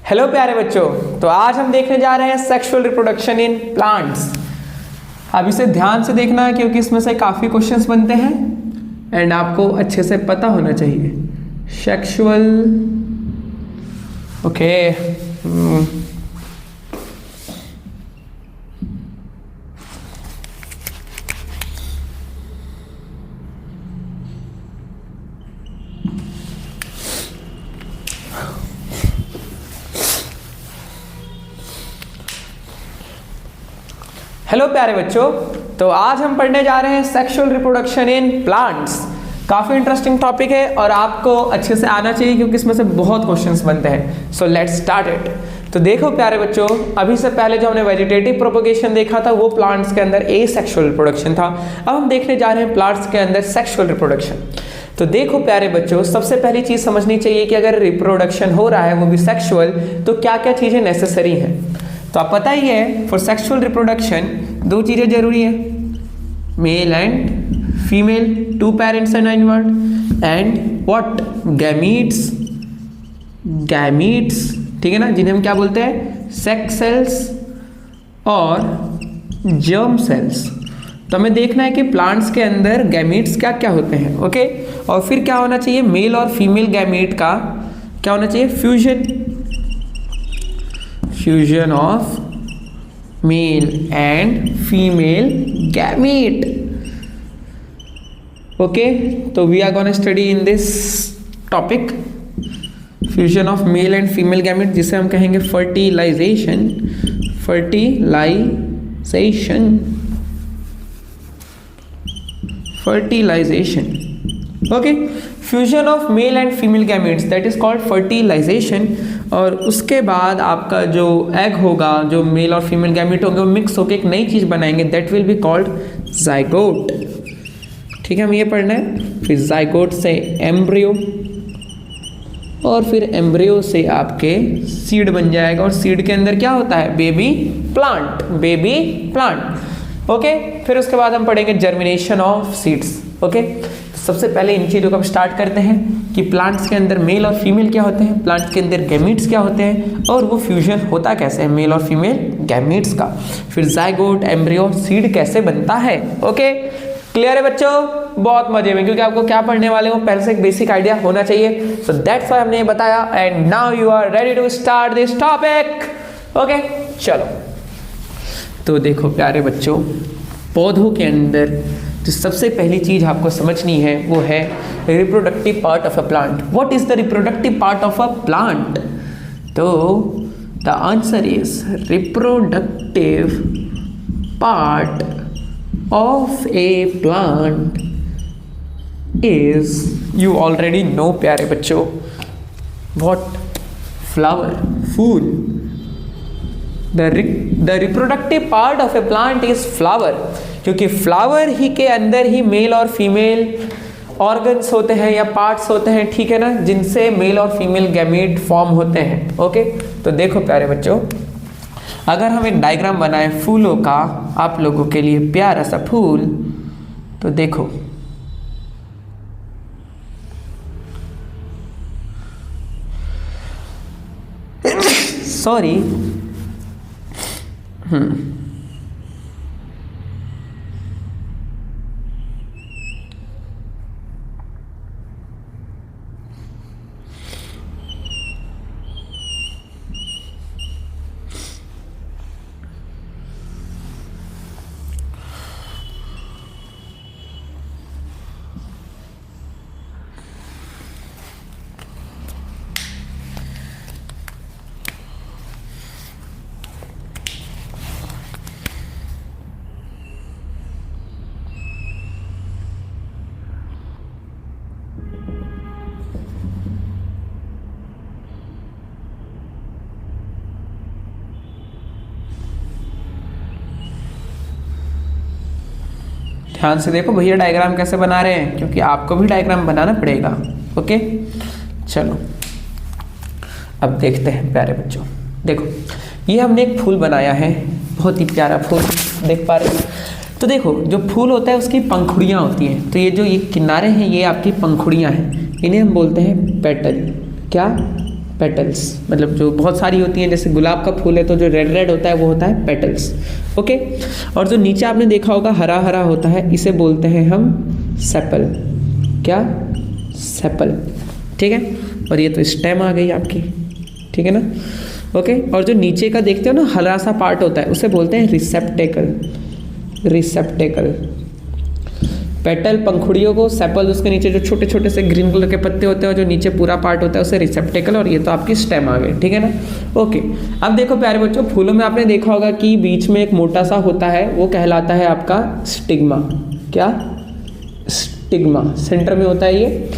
Hello प्यारे बच्चों, तो आज हम देखने जा रहे हैं सेक्सुअल रिप्रोडक्शन इन प्लांट्स। अब इसे ध्यान से देखना है क्योंकि इसमें से काफ़ी क्वेश्चंस बनते हैं एंड आपको अच्छे से पता होना चाहिए। सेक्सुअल ओके हेलो प्यारे बच्चों, तो आज हम पढ़ने जा रहे हैं सेक्सुअल रिप्रोडक्शन इन प्लांट्स। काफ़ी इंटरेस्टिंग टॉपिक है और आपको अच्छे से आना चाहिए क्योंकि इसमें से बहुत क्वेश्चंस बनते हैं। So let's start it. तो देखो प्यारे बच्चों, अभी से पहले जो हमने वेजिटेटिव प्रोपोगेशन देखा था वो प्लांट्स के अंदर एसेक्सुअल रिप्रोडक्शन था। अब हम देखने जा रहे हैं प्लांट्स के अंदर सेक्सुअल रिप्रोडक्शन। तो देखो प्यारे बच्चों, सबसे पहली चीज़ समझनी चाहिए कि अगर रिप्रोडक्शन हो रहा है वो भी सेक्सुअल, तो क्या क्या चीज़ें नेसेसरी हैं। तो आप पता ही है, फॉर सेक्सुअल रिप्रोडक्शन दो चीज़ें जरूरी है, male and female, two parents and invert, and what gametes, gametes, ठीक है ना, जिन्हें हम क्या बोलते हैं, सेक्स सेल्स और जर्म सेल्स। तो हमें देखना है कि प्लांट्स के अंदर गैमीट्स क्या क्या होते हैं, ओके। और फिर क्या होना चाहिए, मेल और फीमेल गैमीट का क्या होना चाहिए, fusion of male and female gamete, okay. तो we are gonna study in this topic fusion of male and female gamete, जिसे हम कहेंगे fertilisation, okay. Fusion of male and female gametes, that is called fertilisation. और उसके बाद आपका जो egg होगा, जो मेल और फीमेल गैमीट होंगे, वो मिक्स होकर एक नई चीज़ बनाएंगे, that will be called zygote. ठीक है, हमें ये पढ़ना है। फिर जाइगोट से एम्ब्रियो, और फिर एम्ब्रियो से आपके सीड बन जाएगा, और सीड के अंदर क्या होता है, बेबी प्लांट, ओके। फिर उसके बाद हम पढ़ेंगे जर्मिनेशन ऑफ सीड्स, ओके। सबसे पहले इन चीज़ों को हम स्टार्ट करते हैं कि प्लांट्स के अंदर मेल और फीमेल क्या होते हैं, प्लांट्स के अंदर गैमीट्स क्या होते हैं, और वो फ्यूजन होता कैसे है मेल और फीमेल गैमीट्स का। फिर जाइगोट, एम्ब्रियो, सीड कैसे बनता है, ओके। क्लियर है बच्चों? बहुत मजे में, क्योंकि आपको क्या पढ़ने वाले हो पहले से एक बेसिक आइडिया होना चाहिए। सो दैट्स व्हाई हमने ये बताया, and now you are ready to start this topic, okay. चलो, तो देखो प्यारे बच्चों, पौधों के अंदर जो सबसे पहली चीज आपको समझनी है वो है reproductive part of a plant. What is the reproductive part of a plant? तो the answer is reproductive part of a plant is, you already know प्यारे बच्चों, व्हाट, फ्लावर, फूल। The reproductive part of a plant is flower, क्योंकि flower ही के अंदर ही male और फीमेल ऑर्गन्स होते हैं या पार्ट्स होते हैं, ठीक है ना, जिनसे मेल और फीमेल गैमीट फॉर्म होते हैं, ओके। तो देखो प्यारे बच्चों, अगर हम एक डायग्राम बनाएं फूलों का, आप लोगों के लिए प्यारा सा फूल, तो देखो सॉरी ध्यान से देखो भैया डायग्राम कैसे बना रहे हैं, क्योंकि आपको भी डायग्राम बनाना पड़ेगा, ओके। चलो अब देखते हैं प्यारे बच्चों, देखो ये हमने एक फूल बनाया है, बहुत ही प्यारा फूल देख पा रहे हैं। तो देखो जो फूल होता है उसकी पंखुड़ियाँ होती हैं, तो ये जो ये किनारे हैं ये आपकी पंखुड़ियाँ हैं, इन्हें हम बोलते हैं पेटल। क्या? पेटल्स, मतलब जो बहुत सारी होती हैं, जैसे गुलाब का फूल है तो जो रेड रेड होता है वो होता है पेटल्स। ओके, और जो नीचे आपने देखा होगा हरा हरा होता है, इसे बोलते हैं हम सेपल। क्या? सेपल। ठीक है, और ये तो स्टेम आ गई आपकी, ठीक है ना। ओके, और जो नीचे का देखते हो ना हरा सा पार्ट होता है, उसे बोलते हैं रिसेप्टेकल। रिसेप्टेकल। पेटल पंखुड़ियों को, सेपल उसके नीचे जो छोटे छोटे से ग्रीन कलर के पत्ते होते हैं और जो नीचे पूरा पार्ट होता है उसे रिसेप्टेकल, और ये तो आपकी स्टेम आ गई, ठीक है ना। ओके, अब देखो प्यारे बच्चों, फूलों में आपने देखा होगा कि बीच में एक मोटा सा होता है, वो कहलाता है आपका स्टिग्मा। क्या? स्टिग्मा, सेंटर में होता है ये।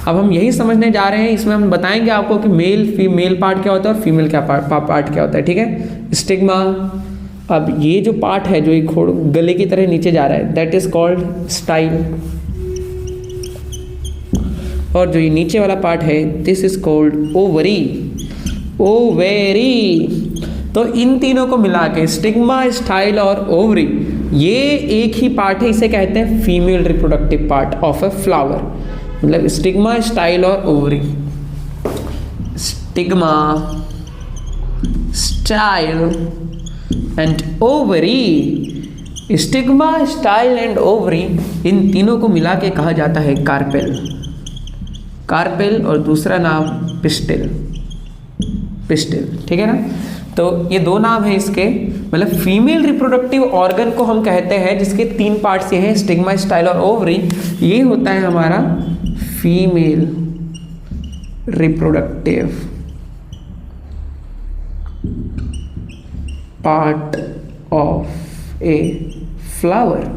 अब हम यही समझने जा रहे हैं, इसमें हम बताएंगे आपको कि मेल पार्ट क्या होता है और फीमेल क्या पार्ट क्या होता है, ठीक है। स्टिग्मा, अब ये जो पार्ट है जो एक गले की तरह नीचे जा रहा है, दैट इज कॉल्ड स्टाइल, और जो ये नीचे वाला पार्ट है this is called ovary. Ovary. तो इन तीनों को मिला के स्टिग्मा, स्टाइल और ओवरी, ये एक ही पार्ट है, इसे कहते हैं female reproductive part of a flower. मतलब स्टिग्मा, स्टाइल और ovary. Stigma, style and ovary. Stigma, style and ovary, इन तीनों को मिला के कहा जाता है कार्पेल। कार्पेल, और दूसरा नाम पिस्टिल। पिस्टिल, ठीक है ना। तो ये दो नाम है इसके, मतलब फीमेल रिप्रोडक्टिव ऑर्गन को हम कहते हैं जिसके तीन पार्ट्स ये हैं, स्टिग्मा, स्टाइल और ओवरी। ये होता है हमारा female reproductive part of a flower.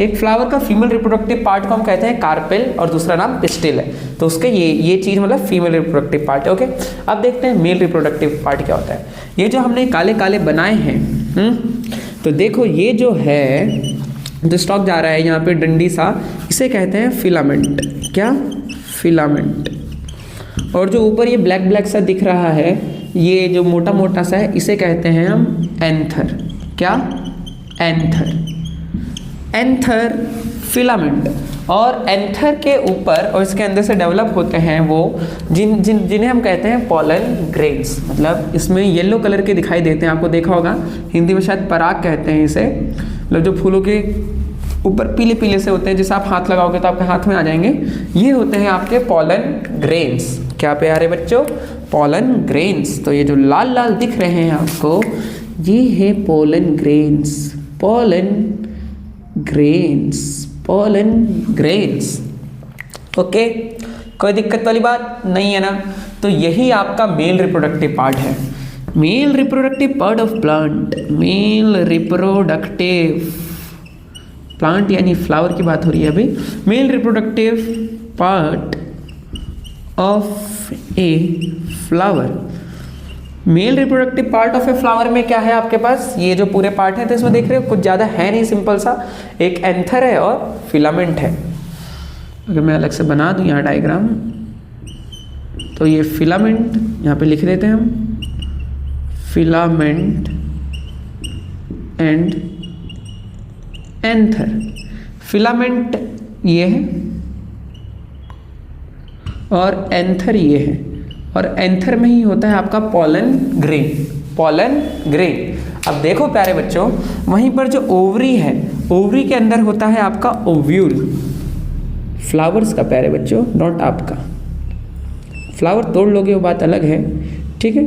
एक फ्लावर का फीमेल रिप्रोडक्टिव पार्ट को हम कहते हैं कार्पेल, और दूसरा नाम पिस्टिल है। तो उसके ये चीज मतलब फीमेल रिप्रोडक्टिव पार्ट है। ओके, अब देखते हैं मेल रिप्रोडक्टिव पार्ट क्या होता है। ये जो हमने काले काले बनाए हैं, तो देखो ये जो है जो स्टॉक जा रहा है यहाँ पे डंडी सा, इसे कहते हैं फिलामेंट। क्या? फिलामेंट। और जो ऊपर ये ब्लैक ब्लैक सा दिख रहा है, ये जो मोटा मोटा सा है, इसे कहते हैं हम एंथर। क्या? एंथर। Anther, filament. और एंथर के ऊपर और इसके अंदर से डेवलप होते हैं वो जिन्हें हम कहते हैं पॉलन ग्रेन्स। मतलब इसमें येलो कलर के दिखाई देते हैं, आपको देखा होगा, हिंदी में शायद पराग कहते हैं इसे। मतलब जो फूलों के ऊपर पीले पीले से होते हैं, जैसे आप हाथ लगाओगे तो आपके हाथ में आ जाएंगे, ये होते हैं आपके पॉलन ग्रेन्स। क्या प्यारे बच्चों? Pollen grains. तो ये जो लाल लाल दिख रहे हैं आपको, ये है pollen grains. Pollen grains, pollen grains. Okay, कोई दिक्कत वाली बात नहीं है ना। तो यही आपका मेल रिप्रोडक्टिव पार्ट है। Male reproductive part of plant. Male reproductive plant यानी फ्लावर की बात हो रही है अभी। Male reproductive part of a flower. Male reproductive part of a flower में क्या है आपके पास? ये जो पूरे पार्ट है, तो इसमें देख रहे हो कुछ ज़्यादा है नहीं, सिंपल सा एक एंथर है और फिलामेंट है। अगर मैं अलग से बना दूं यहाँ डायग्राम, तो ये फिलामेंट यहाँ पे लिख देते हैं हम, फिलामेंट एंड एंथर। फिलामेंट ये है और एंथर ये है, और एंथर में ही होता है आपका पॉलन ग्रेन। Pollen grain. अब देखो प्यारे बच्चों, वहीं पर जो ओवरी है, ओवरी के अंदर होता है आपका ओव्यूल। फ्लावर्स का प्यारे बच्चों, नॉट आपका। फ्लावर तोड़ लोगे वो बात अलग है, ठीक है।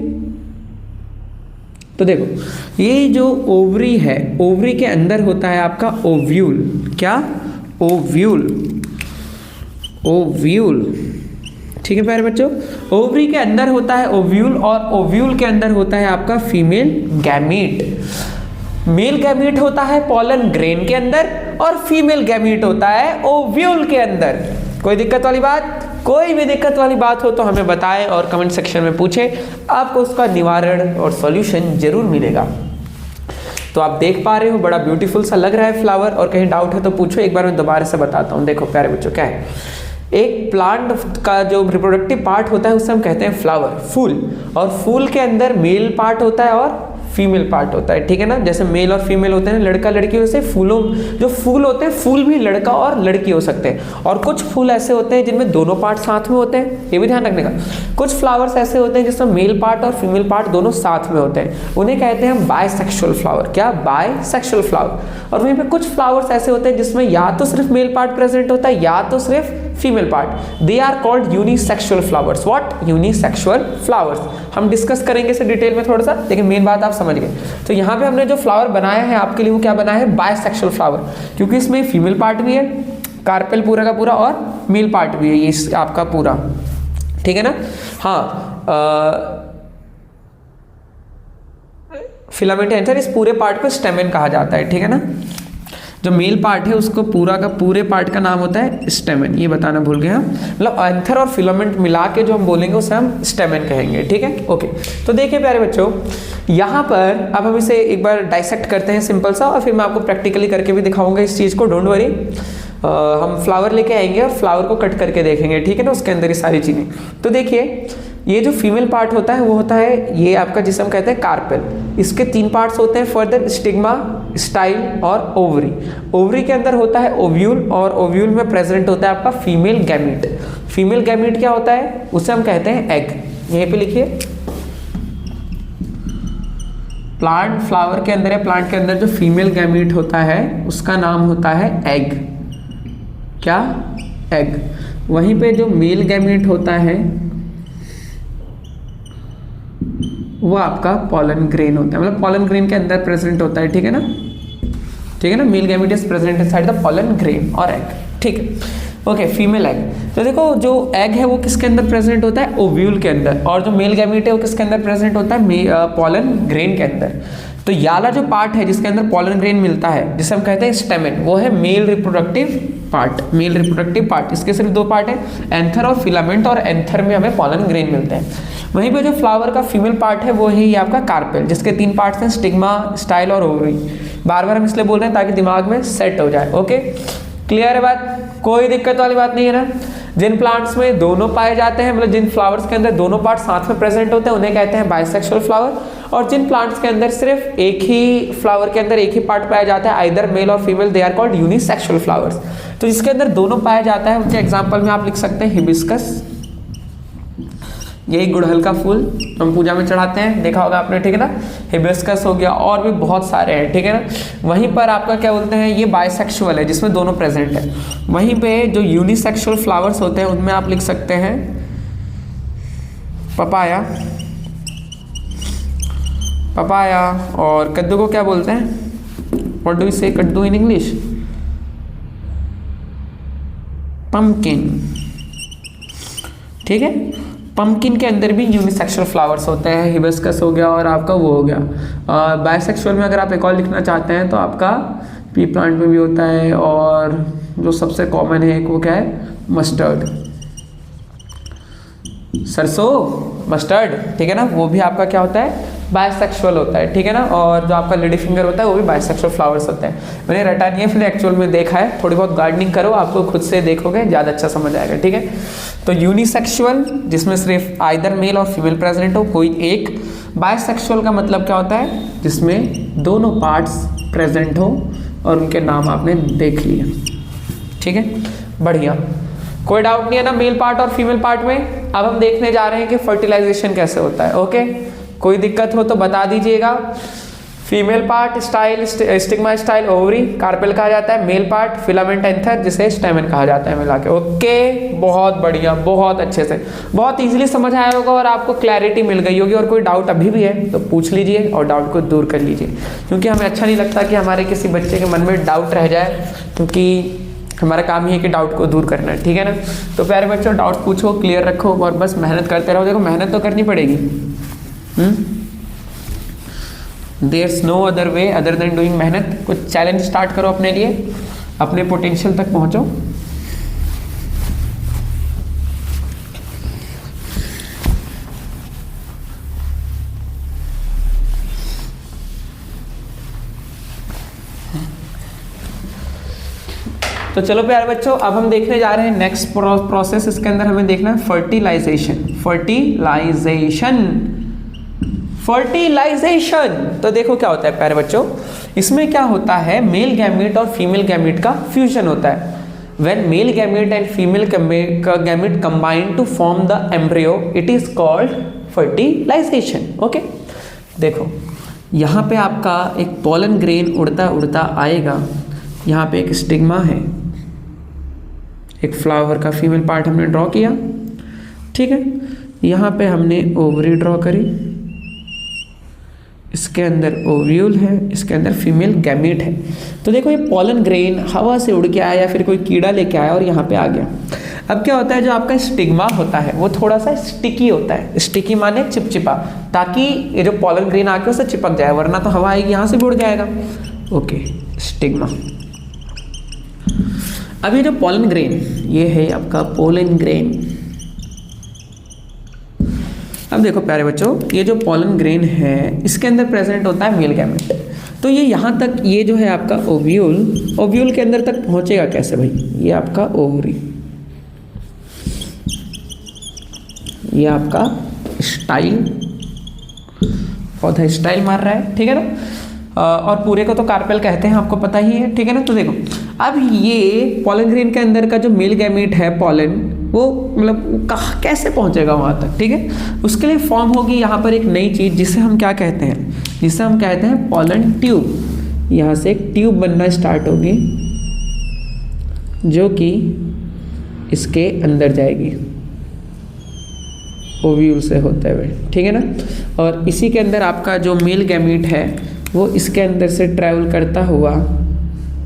तो देखो ये जो ओवरी है, ओवरी के अंदर होता है आपका ओव्यूल। क्या? ओव्यूल। ओव्यूल, ठीक है प्यारे बच्चों। ओवरी के अंदर होता है ओव्यूल, और ओव्यूल के अंदर होता है आपका फीमेल गैमीट। मेल गैमीट होता है पॉलन ग्रेन के अंदर, और फीमेल गैमीट होता है ओव्यूल के अंदर। कोई दिक्कत वाली बात? कोई भी दिक्कत वाली बात हो तो हमें बताएं और कमेंट सेक्शन में पूछें, आपको उसका निवारण और सॉल्यूशन जरूर मिलेगा। तो आप देख पा रहे हो, बड़ा ब्यूटीफुल सा लग रहा है फ्लावर, और कहीं डाउट है तो पूछो, एक बार मैं दोबारा से बताता हूँ। देखो प्यारे बच्चों, क्या है, एक प्लांट का जो रिप्रोडक्टिव पार्ट होता है उसे हम कहते हैं फ्लावर, फूल। और फूल के अंदर मेल पार्ट होता है और फीमेल पार्ट होता है, ठीक है ना। जैसे मेल और फीमेल होते हैं, लड़का लड़की, वैसे फूलों जो फूल होते हैं, फूल भी लड़का और लड़की हो सकते हैं। और कुछ फूल ऐसे होते हैं जिनमें दोनों पार्ट साथ में होते हैं, ये भी ध्यान रखने का। कुछ फ्लावर्स ऐसे होते हैं जिसमें मेल पार्ट और फीमेल पार्ट दोनों साथ में होते हैं, उन्हें कहते हैं बायसेक्सुअल फ्लावर। क्या? Bisexual flower. और वहीं पे कुछ फ्लावर्स ऐसे होते हैं जिसमें या तो सिर्फ मेल पार्ट प्रेजेंट होता है या तो सिर्फ female part, they are called unisexual flowers. What? Unisexual flowers. हम डिस्कस करेंगे इसे डिटेल में थोड़ा सा, लेकिन मेन बात आप समझ गए। तो यहाँ पे हमने जो फ्लावर बनाया है आपके लिए, वो क्या बनाया है? बायसेक्सुअल फ्लावर, क्योंकि इसमें फीमेल पार्ट भी है, कार्पेल पूरा का पूरा, और मेल पार्ट भी है ये आपका पूरा, ठीक है ना। हाँ, फिलामेंट एंथर, इस पूरे पार्ट को स्टेमेन कहा जाता है, ठीक है ना। जो मेल पार्ट है उसको पूरा का पूरे पार्ट का नाम होता है स्टेमेन, ये बताना भूल गए हम। मतलब एंथर और फिलामेंट मिला के जो हम बोलेंगे उसे हम स्टेमेन कहेंगे, ठीक है। ओके, तो देखिए प्यारे बच्चों, यहाँ पर अब हम इसे एक बार डाइसेक्ट करते हैं सिंपल सा, और फिर मैं आपको प्रैक्टिकली करके भी दिखाऊंगा इस चीज़ को, डोंट वरी। हम फ्लावर लेके आएंगे और फ्लावर को कट करके देखेंगे, ठीक है ना, उसके अंदर ये सारी चीज़ें। तो देखिए, ये जो फीमेल पार्ट होता है वो होता है ये आपका, जिसे हम कहते हैं कार्पेल। इसके 3 पार्ट्स होते हैं फर्दर, स्टिग्मा, स्टाइल और ओवरी। ओवरी के अंदर होता है ओव्यूल, और ओव्यूल में प्रेजेंट होता है आपका फीमेल गैमीट। फीमेल गैमीट क्या होता है? उसे हम कहते हैं एग। यहीं पे लिखिए, प्लांट फ्लावर के अंदर या प्लांट के अंदर जो फीमेल गैमीट होता है उसका नाम होता है एग। क्या? एग। वहीं पे जो मेल गैमीट होता है वो आपका पॉलन ग्रेन होता है, मतलब पॉलन ग्रेन के अंदर प्रेजेंट होता है, ठीक है ना, ठीक है ना। Male gamete is present inside the pollen grain और एग, ठीक है। Okay, female egg. तो देखो, जो एग है वो किसके अंदर प्रेजेंट होता है? ओव्यूल के अंदर। और जो मेल गैमीट है वो किसके अंदर प्रेजेंट होता है? पॉलन ग्रेन के अंदर। तो ये वाला जो पार्ट है जिसके अंदर पॉलन ग्रेन मिलता है, जिसे हम कहते हैं स्टेमेन, वो है male reproductive part. Male reproductive part, इसके सिर्फ 2 पार्ट है, एंथर और फिलामेंट, और एंथर में हमें पॉलन ग्रेन मिलते हैं। वहीं पे जो फ्लावर का फीमेल पार्ट है वो है ये आपका कार्पेल, जिसके 3 पार्ट्स हैं, स्टिग्मा, स्टाइल और ओवरी। बार बार हम इसलिए बोल रहे हैं ताकि दिमाग में सेट हो जाए। ओके, क्लियर है बात? कोई दिक्कत वाली बात नहीं है ना। जिन प्लांट्स में दोनों पाए जाते हैं, मतलब जिन फ्लावर्स के अंदर दोनों पार्ट साथ में प्रेजेंट होते हैं, उन्हें कहते हैं बाइसेक्सुअल फ्लावर। और जिन प्लांट्स के अंदर सिर्फ एक ही फ्लावर के अंदर एक ही पार्ट पाया जाता है, आइदर मेल और female, they are called unisexual flowers. तो जिसके अंदर दोनों पाया जाता है उनके एग्जाम्पल में आप लिख सकते हैं हिबिस्कस, यही गुड़हल का फूल हम पूजा में चढ़ाते हैं, देखा होगा आपने, ठीक है ना। हिबिस्कस हो गया, और भी बहुत सारे हैं, ठीक है ना। वहीं पर आपका क्या बोलते हैं, ये बाइसेक्सुअल है जिसमें दोनों प्रेजेंट है। वहीं पे जो यूनिसेक्सुअल फ्लावर्स होते हैं उनमें आप लिख सकते हैं पपाया, पपाया, और कद्दू को क्या बोलते हैं? व्हाट डू वी से कद्दू इन इंग्लिश? पंपकिन, ठीक है। पंपकिन के अंदर भी यूनिसेक्सुअल फ्लावर्स होते हैं, हिबिस्कस हो गया और आपका वो हो गया। बाइसेक्सुअल में अगर आप एक और लिखना चाहते हैं तो आपका पी प्लांट में भी होता है, और जो सबसे कॉमन है एक वो क्या है? मस्टर्ड, सरसों, मस्टर्ड, ठीक है ना, वो भी आपका क्या होता है? बाइसेक्सुअल होता है, ठीक है ना। और जो आपका लेडी फिंगर होता है वो भी बाइसेक्सुअल फ्लावर्स होते हैं। मैंने रटा नहीं है, फिर एक्चुअल में देखा है। थोड़ी बहुत गार्डनिंग करो, आपको खुद से देखोगे ज़्यादा अच्छा समझ आएगा, ठीक है। तो यूनिसेक्सुअल जिसमें सिर्फ आइदर मेल और फीमेल प्रेजेंट हो, कोई एक। बाइसेक्सुअल का मतलब क्या होता है? जिसमें दोनों पार्ट्स प्रेजेंट हो, और उनके नाम आपने देख लिए, ठीक है, बढ़िया। कोई डाउट नहीं है ना मेल पार्ट और फीमेल पार्ट में। अब हम देखने जा रहे हैं कि फर्टिलाइजेशन कैसे होता है। ओके, कोई दिक्कत हो तो बता दीजिएगा। Female part style, stigma, style, ovary, carpel कहा जाता है। मेल पार्ट फिलामेंट, एंथर, जिसे स्टेमेन कहा जाता है मिला के। ओके, बहुत बढ़िया, बहुत अच्छे से, बहुत इजीली समझ आया होगा और आपको क्लैरिटी मिल गई होगी। और कोई डाउट अभी भी है तो पूछ लीजिए और डाउट को दूर कर लीजिए, क्योंकि हमें अच्छा नहीं लगता कि हमारे किसी बच्चे के मन में डाउट रह जाए, क्योंकि हमारा काम ही है कि डाउट को दूर करना है, ठीक है ना। तो प्यारे बच्चों, डाउट पूछो, क्लियर रखो, और बस मेहनत करते रहो। देखो, मेहनत तो करनी पड़ेगी। There's no other way other than doing मेहनत। कुछ चैलेंज स्टार्ट करो अपने लिए, अपने पोटेंशियल तक पहुंचो। तो चलो प्यारे बच्चों, अब हम देखने जा रहे हैं नेक्स्ट प्रोसेस। इसके अंदर हमें देखना है फर्टिलाइजेशन। Fertilisation, fertilisation. तो देखो क्या होता है प्यारे बच्चों, इसमें क्या होता है, मेल गैमीट और फीमेल गैमीट का फ्यूजन होता है। When male gamete and female gamete combine to form the embryo, it is called fertilization. Okay, देखो यहाँ पे आपका एक पोलन ग्रेन उड़ता उड़ता आएगा, यहाँ पे एक स्टिग्मा है, एक फ्लावर का फीमेल पार्ट हमने ड्रॉ किया, ठीक है। यहाँ पे हमने ओवरी ड्रॉ करी, इसके अंदर ओव्यूल है, इसके अंदर फीमेल गैमीट है। तो देखो ये पोलन ग्रेन हवा से उड़ के आया या फिर कोई कीड़ा लेके आया और यहाँ पे आ गया। अब क्या होता है, जो आपका स्टिग्मा होता है वो थोड़ा सा स्टिकी होता है। स्टिकी माने चिपचिपा, ताकि ये जो पोलन ग्रेन आके उससे चिपक जाए, वरना तो हवा आएगी यहाँ से भी उड़ जाएगा। Okay, stigma. अब ये जो पोलन ग्रेन, ये है आपका पोलन ग्रेन। अब देखो प्यारे बच्चों, ये जो पोलन ग्रेन है इसके अंदर प्रेजेंट होता है मेल गैमेट। तो ये यहाँ तक, ये जो है आपका ओव्यूल, ओव्यूल के अंदर तक पहुँचेगा कैसे भाई, ये आपका ओवरी, ये आपका स्टाइल, पौधा स्टाइल मार रहा है, ठीक है ना। और पूरे को तो कार्पेल कहते हैं, आपको पता ही है, ठीक है ना। तो देखो अब ये पोलन ग्रेन के अंदर का जो मेल गैमीट है पोलन, वो मतलब कहाँ कैसे पहुंचेगा वहाँ तक, ठीक है। उसके लिए फॉर्म होगी यहाँ पर एक नई चीज़, जिसे हम क्या कहते हैं, जिसे हम कहते हैं पोलन ट्यूब। यहाँ से एक ट्यूब बनना स्टार्ट होगी जो कि इसके अंदर जाएगी, ओव्यूल से होते हुए, ठीक है ना। और इसी के अंदर आपका जो मेल गैमीट है वो इसके अंदर से ट्रैवल करता हुआ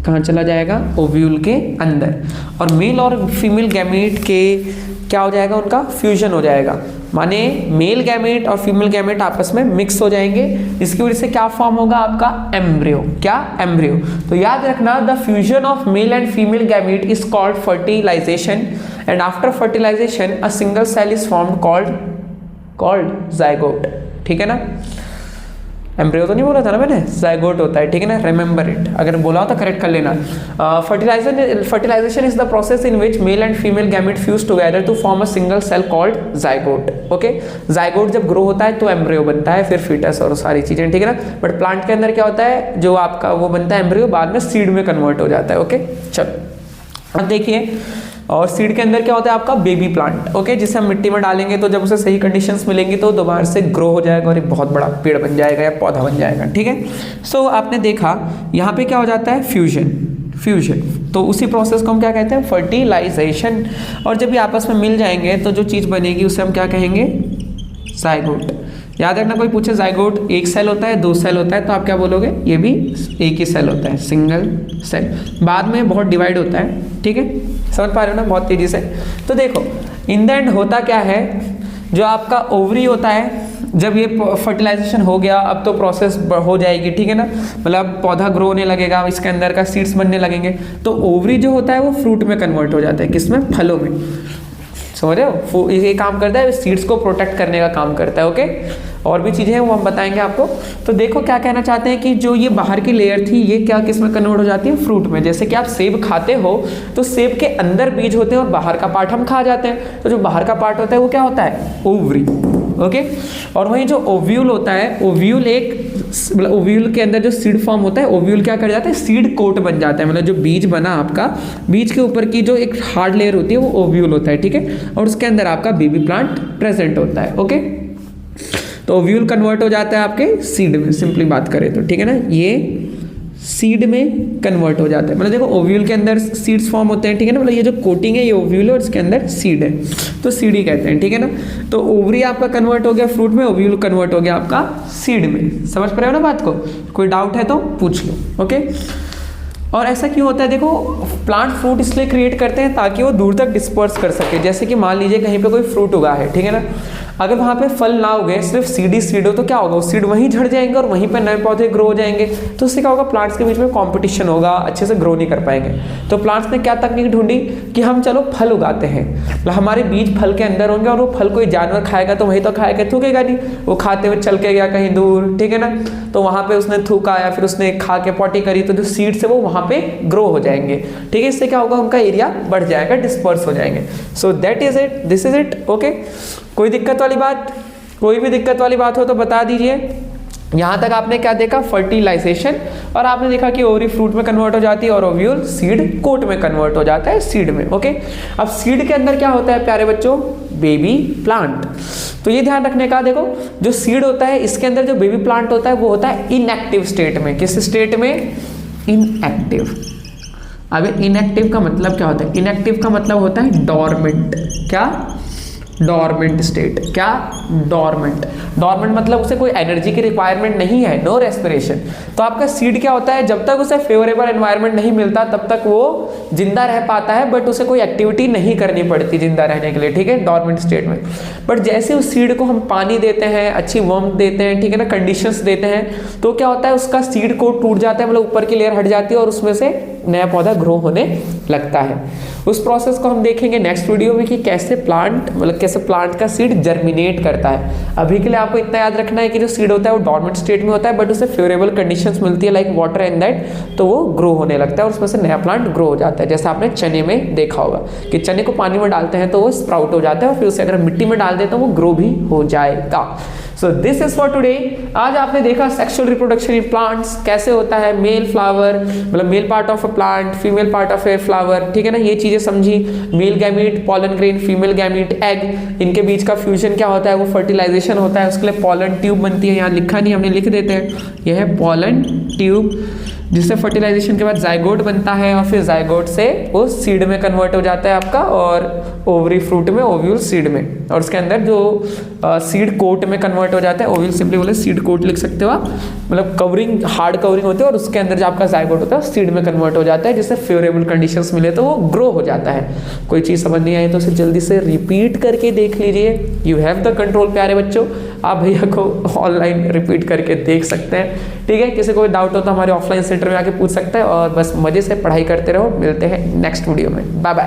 कहाँ चला जाएगा, ओव्यूल के अंदर। और मेल और फीमेल गैमीट के क्या हो जाएगा, उनका फ्यूजन हो जाएगा, माने मेल गैमेट और फीमेल गैमेट आपस में मिक्स हो जाएंगे। इसकी वजह से क्या फॉर्म होगा आपका, एम्ब्रियो। क्या, एम्ब्रियो। तो याद रखना, the fusion of male and female gamete is called fertilisation, and after fertilisation a single cell is formed called zygote, ठीक है ना। एम्ब्रियो तो नहीं बोला था ना मैंने, जाइगोट होता है, ठीक है ना, रिमेंबर इट। अगर बोला हो तो करेक्ट कर लेना। Fertilisation is the process in which male and female gamete fuse together to form a single cell called zygote. Okay, zygote जब ग्रो होता है तो एम्ब्रियो बनता है, फिर फीटस और सारी चीजें, ठीक है ना। बट प्लांट के अंदर क्या होता है, जो आपका वो बनता है एम्ब्रियो, बाद में सीड में कन्वर्ट हो जाता है। ओके, चलो अब देखिए, और सीड के अंदर क्या होता है आपका बेबी प्लांट, ओके, जिसे हम मिट्टी में डालेंगे तो जब उसे सही कंडीशंस मिलेंगी तो दोबारा से ग्रो हो जाएगा और एक बहुत बड़ा पेड़ बन जाएगा या पौधा बन जाएगा, ठीक है। सो आपने देखा यहाँ पे क्या हो जाता है, फ्यूजन। तो उसी प्रोसेस को हम क्या कहते हैं, फर्टिलाइजेशन। और जब ये आपस में मिल जाएंगे तो जो चीज़ बनेगी उसे हम क्या कहेंगे, जाइगोट। याद रखना, कोई पूछे जाइगोट एक सेल होता है, दो सेल होता है, तो आप क्या बोलोगे, ये भी एक ही सेल होता है, सिंगल सेल। बाद में बहुत डिवाइड होता है, ठीक है, समझ पा रहे हो ना, बहुत तेजी से। तो देखो इन द एंड होता क्या है, जो आपका ओवरी होता है, जब ये फर्टिलाइजेशन हो गया, अब तो प्रोसेस हो जाएगी, ठीक है ना, मतलब पौधा ग्रो होने लगेगा, इसके अंदर का सीड्स बनने लगेंगे, तो ओवरी जो होता है वो फ्रूट में कन्वर्ट हो जाता है, किसमें, फलों में। समझ रहे हो, ये काम करता है, सीड्स को प्रोटेक्ट करने का काम करता है। ओके, और भी चीज़ें हैं वो हम बताएंगे आपको। तो देखो क्या कहना चाहते हैं कि जो ये बाहर की लेयर थी, ये क्या किस में कन्वर्ट हो जाती है, फ्रूट में। जैसे कि आप सेब खाते हो तो सेब के अंदर बीज होते हैं और बाहर का पार्ट हम खा जाते हैं, तो जो बाहर का पार्ट होता है वो क्या होता है, ओवरी। ओके, और वहीं जो ओव्यूल होता है, ओव्यूल एक ओव्यूल के अंदर जो सीड फॉर्म होता है, ओव्यूल क्या कर जाता है, सीड कोट बन जाता है, मतलब जो बीज बना आपका, बीज के ऊपर की जो एक हार्ड लेयर होती है वो ओव्यूल होता है, ठीक है, और उसके अंदर आपका बेबी प्लांट प्रेजेंट होता है। ओके, तो ओव्यूल कन्वर्ट हो जाता है आपके सीड में, सिंपली बात करें तो, ठीक है ना, ये सीड में कन्वर्ट हो जाता है। मतलब देखो ओव्यूल के अंदर सीड्स फॉर्म होते हैं, ठीक है ना, मतलब ये जो कोटिंग है ये ओव्यूल है और इसके अंदर सीड है, तो सीड ही कहते हैं, ठीक है ना। तो ओवरी आपका कन्वर्ट हो गया फ्रूट में, ओव्यूल कन्वर्ट हो गया आपका सीड में। समझ पा रहे हो ना बात को, कोई डाउट है तो पूछ लो। ओके, और ऐसा क्यों होता है, देखो प्लांट फ्रूट इसलिए क्रिएट करते हैं ताकि वो दूर तक डिस्पर्स कर सके। जैसे कि मान लीजिए कहीं पे कोई फ्रूट उगा है, ठीक है ना, अगर वहाँ पे फल ना उगे, सिर्फ सीड ही सीड हो, तो क्या होगा, वो सीड वहीं झड़ जाएंगे और वहीं पे नए पौधे ग्रो हो जाएंगे। तो उससे क्या होगा, प्लांट्स के बीच में कंपटीशन होगा, अच्छे से ग्रो नहीं कर पाएंगे। तो प्लांट्स ने क्या तकनीक ढूंढी कि हम चलो फल उगाते हैं, हमारे बीज फल के अंदर होंगे और वो फल कोई जानवर खाएगा तो वहीं तो खाएगा, थूकेगा नहीं, वो खाते हुए चल के गया कहीं दूर, ठीक है ना, तो वहाँ पे उसने थूका या फिर उसने खा के पॉटी करी, तो जो सीड्स है वो वहाँ पे ग्रो हो जाएंगे, ठीक है। इससे क्या होगा, उनका एरिया बढ़ जाएगा, डिस्पर्स हो जाएंगे। So that is it, this is it. Okay, कोई दिक्कत वाली बात, कोई भी दिक्कत वाली बात हो तो बता दीजिए। यहाँ तक आपने क्या देखा, फर्टिलाइजेशन, और आपने देखा कि ओवरी फ्रूट में कन्वर्ट हो जाती है और ओव्यूल सीड कोट में कन्वर्ट हो जाता है, सीड में। ओके, अब सीड के अंदर क्या होता है प्यारे बच्चों, बेबी प्लांट। तो ये ध्यान रखने का, देखो जो सीड होता है इसके अंदर जो बेबी प्लांट होता है वो होता है इनएक्टिव स्टेट में। किस स्टेट में, इनएक्टिव। अब इनएक्टिव का मतलब क्या होता है, इनएक्टिव का मतलब होता है डोरमेंट। क्या, डोरमेंट स्टेट। क्या, डोरमेंट। डोरमेंट मतलब उसे कोई एनर्जी की रिक्वायरमेंट नहीं है, नो रेस्पिरेशन। तो आपका सीड क्या होता है, जब तक उसे फेवरेबल एनवायरनमेंट नहीं मिलता तब तक वो जिंदा रह पाता है, बट उसे कोई एक्टिविटी नहीं करनी पड़ती जिंदा रहने के लिए, ठीक है, डोरमेंट स्टेट में। बट जैसे उस सीड को हम पानी देते हैं, अच्छी वार्मथ देते हैं, ठीक है ना, कंडीशंस देते हैं, तो क्या होता है उसका सीड कोट टूट जाता है, मतलब ऊपर की लेयर हट जाती है और उसमें से नया पौधा ग्रो होने लगता है। उस प्रोसेस को हम देखेंगे नेक्स्ट वीडियो में कि कैसे प्लांट, मतलब कैसे प्लांट का सीड जर्मिनेट करता है। अभी के लिए आपको इतना याद रखना है कि जो सीड होता है वो डोरमेंट स्टेट में होता है, बट उसे फेवरेबल कंडीशंस मिलती है लाइक वाटर एंड दैट, तो वो ग्रो होने लगता है और उसमें से नया प्लांट ग्रो हो जाता है। जैसे आपने चने में देखा होगा कि चने को पानी में डालते हैं तो वो स्प्राउट हो जाता है और फिर उसे अगर मिट्टी में डाल दे तो वो ग्रो भी हो जाएगा। So this is for today. आज आपने देखा सेक्सुअल रिप्रोडक्शन इन प्लांट्स कैसे होता है, मेल फ्लावर मतलब male part of a plant, female part of a flower, ठीक है ना, ये चीजें समझी। Male gamete, pollen grain, female gamete, egg, इनके बीच का फ्यूजन क्या होता है, वो फर्टिलाइजेशन होता है, उसके लिए पॉलन ट्यूब बनती है। यहाँ लिखा नहीं, हमने लिख देते हैं, यह है पॉलन ट्यूब, जिससे फर्टिलाइजेशन के बाद जाइगोट बनता है और फिर जाइगोट से वो सीड में कन्वर्ट हो जाता है आपका, और ओवरी फ्रूट में, ओव्यूल सीड में, और उसके अंदर जो सीड कोट में कन्वर्ट हो जाता है। ओव्यूल सिंपली बोले सीड कोट लिख सकते हो आप, मतलब कवरिंग, हार्ड कवरिंग होती है और उसके अंदर जो आपका जाइगोट होता है सीड में कन्वर्ट हो जाता है, जिससे फेवरेबल कंडीशंस मिले तो वो ग्रो हो जाता है। कोई चीज़ समझ नहीं आई तो उसे जल्दी से रिपीट करके देख लीजिए। यू हैव द कंट्रोल प्यारे बच्चों, आप भैया को ऑनलाइन रिपीट करके देख सकते हैं, ठीक है। किसी को भी डाउट हो तो हमारे ऑफलाइन सेंटर में आके पूछ सकते हैं, और बस मजे से पढ़ाई करते रहो। मिलते हैं नेक्स्ट वीडियो में, बाय बाय।